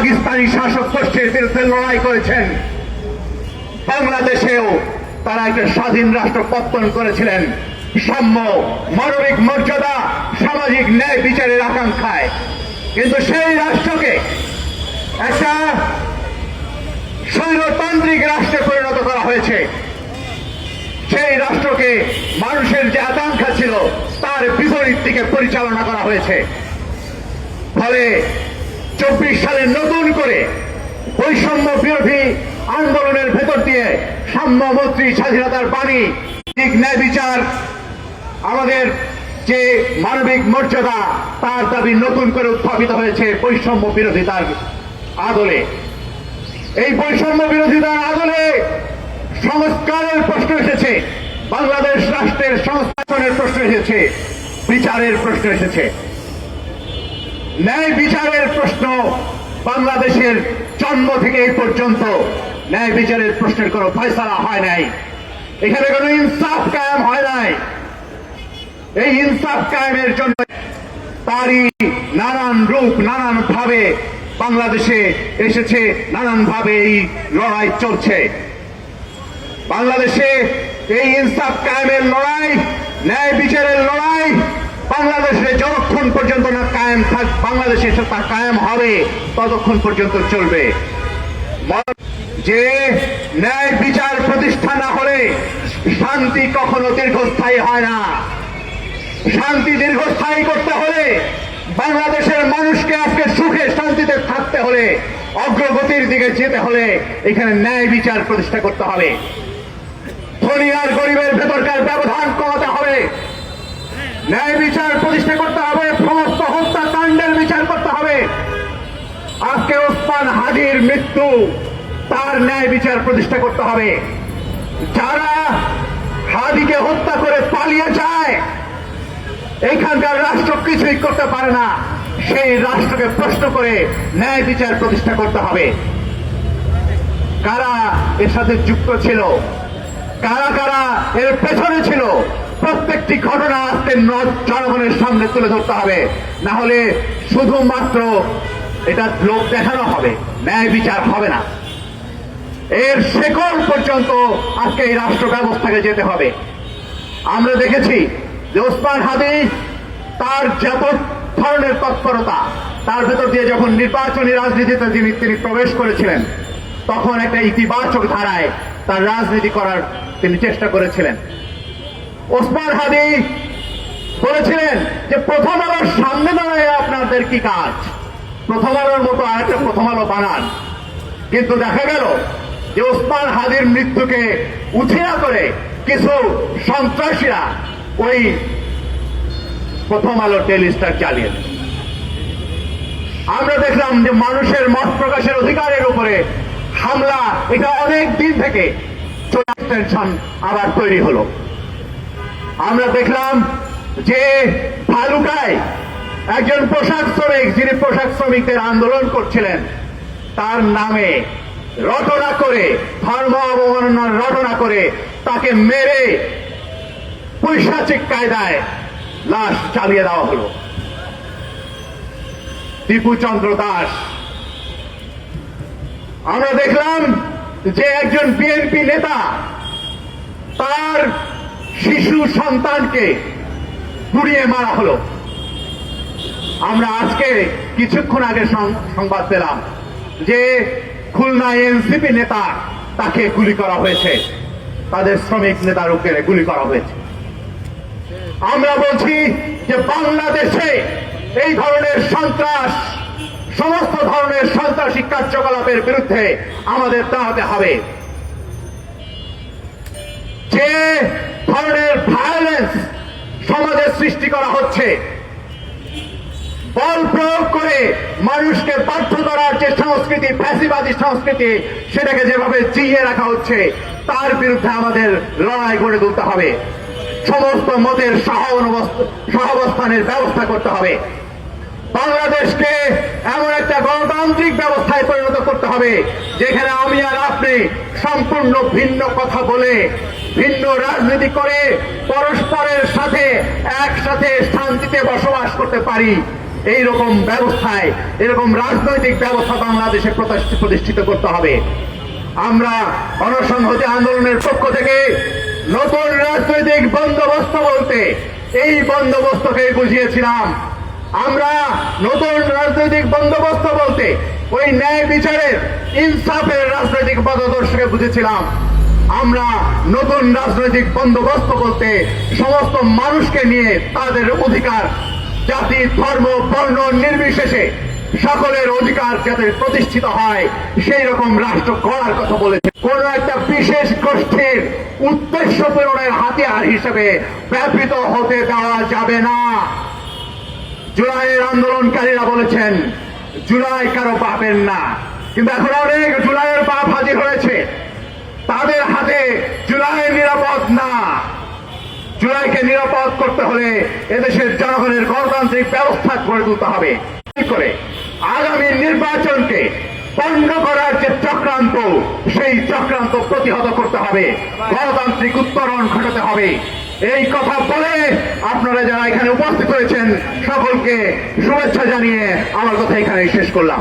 পাকিস্তানি শাসক গোষ্ঠীর বিরুদ্ধে লড়াই করেছেন। বাংলাদেশেও তারা একটা স্বাধীন রাষ্ট্র পত্তন করেছিলেন সাম্য, মানবিক মর্যাদা, সামাজিক ন্যায় বিচারের আকাঙ্ক্ষায়। কিন্তু সেই রাষ্ট্রকে একটা স্বৈরতান্ত্রিক রাষ্ট্রে পরিণত করা হয়েছে। সেই রাষ্ট্রকে মানুষের যে আকাঙ্ক্ষা ছিল তার বিপরীত দিকে পরিচালনা করা হয়েছে। ফলে 24 সালে নতুন করে বৈষম্য বিরোধী আন্দোলনের ভেতর দিয়ে সাম্য, মৈত্রী, স্বাধীনতার বাণী, ঠিক ন্যায় বিচার, আমাদের যে মানবিক মর্যাদা তার দাবি নতুন করে উত্থাপিত হয়েছে বৈষম্য বিরোধিতার আদলে। এই বৈষম্য বিরোধিতার আদলে সংস্কারের প্রশ্ন এসেছে, বাংলাদেশ রাষ্ট্রের সংস্থানের প্রশ্ন এসেছে, বিচারের প্রশ্ন এসেছে। ন্যায় বিচারের প্রশ্ন বাংলাদেশের জন্ম থেকে এই পর্যন্ত ন্যায় বিচারের প্রশ্নের কোনো ফয়সালা হয় নাই। এখানে কোনো ইনসাফ কায়েম হয় নাই। এই ইনসাফ কায়েমের জন্য তারই নানান রূপ, নানান ভাবে বাংলাদেশে এসেছে, নানান ভাবে এই লড়াই চলছে। বাংলাদেশে এই ইনসাফ কায়েমের লড়াই, ন্যায় বিচারের লড়াই বাংলাদেশে যতক্ষণ পর্যন্ত না কায়েম বাংলাদেশে তা কায়েম হবে ততক্ষণ পর্যন্ত চলবে। যে ন্যায় বিচার প্রতিষ্ঠা না হলে শান্তি কখনো দীর্ঘস্থায়ী হয় না। শান্তি দীর্ঘস্থায়ী করতে হলে, বাংলাদেশের মানুষকে আজকে সুখে শান্তিতে থাকতে হলে, অগ্রগতির দিকে যেতে হলে এখানে ন্যায় বিচার প্রতিষ্ঠা করতে হবে। ধনী আর গরিবের ভেতরকার ব্যবধান কমাতে হবে, ন্যায় বিচার প্রতিষ্ঠা করতে হবে, সমস্ত হত্যাকাণ্ডের বিচার করতে হবে। আজকে ওসমান হাদির মৃত্যু, তার ন্যায় বিচার প্রতিষ্ঠা করতে হবে। যারা হাদিকে হত্যা করে পালিয়ে যায়, এখানকার রাষ্ট্র কিছুই করতে পারে না, সেই রাষ্ট্রকে প্রশ্ন করে ন্যায় বিচার প্রতিষ্ঠা করতে হবে। কারা এর সাথে যুক্ত ছিল, কারা কারা এর পেছনে ছিল, প্রত্যেকটি ঘটনা আজকে জনগণের সামনে তুলে ধরতে হবে। না হলে শুধুমাত্র এটা লোক দেখানো হবে, ন্যায় বিচার হবে না। এর শেকড় পর্যন্ত আজকে এই রাষ্ট্র ব্যবস্থাকে যেতে হবে। আমরা দেখেছি যে ওসমান হাদি তার যত ধরনের তৎপরতা, তার ভেতর দিয়ে যখন নির্বাচনী রাজনীতিতে তিনি প্রবেশ করেছিলেন, তখন একটা ইতিবাচক ধারায় তার রাজনীতি করার তিনি চেষ্টা করেছিলেন। ওসমান হাদি বলেছিলেন যে প্রথম আলোর সামনে দাঁড়ায় আপনাদের কি কাজ, প্রথম আলোর মতো আরেকটা প্রথম আলো বানান। কিন্তু দেখা গেল যে ওসমান হাদির মৃত্যুকে উঠিয়া করে কিছু সন্ত্রাসীরা ওই প্রথম আলো টেলিস্টার চালিয়ে। আমরা দেখলাম যে মানুষের মত প্রকাশের অধিকারের উপরে হামলা, এটা অনেক দিন থেকে টেনশন আবার তৈরি হলো। আমরা দেখলাম যে ভালুকায় একজন পোশাক শ্রমিক, যিনি পোশাক শ্রমিকদের আন্দোলন করছিলেন, তার নামে রটনা করে, ধর্ম অবমাননার রটনা করে তাকে মেরে পৈশাচিক কায়দায় লাশ চালিয়ে দেওয়া হলো। টিপু চন্দ্র দাস, আমরা দেখলাম যে একজন বিএনপি নেতা তার শিশু সন্তানকে পুড়িয়ে মারা হলো। আমরা আজকে কিছুক্ষণ আগে সংবাদ পেলাম যে খুলনা এনসিপি নেতা, তাকে গুলি করা হয়েছে, তাদের শ্রমিক নেতার উপরে গুলি করা হয়েছে। আমরা বলছি যে বাংলাদেশে এই ধরনের সন্ত্রাস, সমস্ত ধরনের সন্ত্রাসী কার্যকলাপের বিরুদ্ধে আমাদের দাঁড়াতে হবে। যে ধরনের ভায়োলেন্স সমাজে সৃষ্টি করা হচ্ছে, বল প্রয়োগ করে মানুষকে বাধ্য করার যে সংস্কৃতি, ফ্যাসিবাদী সংস্কৃতি, সেটাকে যেভাবে জিইয়ে রাখা হচ্ছে, তার বিরুদ্ধে আমাদের লড়াই গড়ে তুলতে হবে। সমস্ত মতের সহাবস্থানের ব্যবস্থা করতে হবে। বাংলাদেশকে এমন একটা গণতান্ত্রিক ব্যবস্থায় পরিণত করতে হবে যেখানে আমি আর আপনি সম্পূর্ণ ভিন্ন কথা বলে, ভিন্ন রাজনীতি করে পরস্পরের সাথে একসাথে শান্তিতে বসবাস করতে পারি। এইরকম ব্যবস্থায় এরকম রাজনৈতিক ব্যবস্থা বাংলাদেশে প্রতিষ্ঠিত করতে হবে। আমরা গণসংহতি আন্দোলনের পক্ষ থেকে নতুন রাজনৈতিক বন্দোবস্ত বলতে এই বন্দোবস্তকে বুঝিয়েছিলাম। আমরা নতুন রাজনৈতিক বন্দোবস্ত বলতে ওই ন্যায় বিচারের ইনসাফের রাজনৈতিক মতাদর্শকে বুঝেছিলাম। আমরা নতুন রাজনৈতিক বন্দোবস্ত বলতে সমস্ত মানুষকে নিয়ে তাদের অধিকার, জাতি, ধর্ম, বর্ণ নির্বিশেষে সকলের অধিকার যাতে প্রতিষ্ঠিত হয় সেই রকম রাষ্ট্র গড়ার কথা বলেছে। কোন একটা বিশেষ গোষ্ঠীর উদ্দেশ্য পূরণের হাতিয়ার হিসেবে ব্যবহৃত হতে দেওয়া যাবে না। জুলাইয়ের আন্দোলনকারীরা বলেছেন জুলাই কারো পাবেন না, কিন্তু এখন অনেক জুলাইয়ের পাপ হাজির হয়েছে। তাদের হাতে জুলাই নিরাপদ না। জুলাইকে নিরাপদ করতে হলে এদেশের জনগণের গণতান্ত্রিক ব্যবস্থা গড়ে তুলতে হবে। করে আগামী নির্বাচনকে পণ্ড করার যে চক্রান্ত, সেই চক্রান্ত প্রতিহত করতে হবে, গণতান্ত্রিক উত্তরণ ঘটাতে হবে। এই কথা বলে আপনারা যারা এখানে উপস্থিত হয়েছেন সকলকে শুভেচ্ছা জানিয়ে আমার কথা এখানে শেষ করলাম।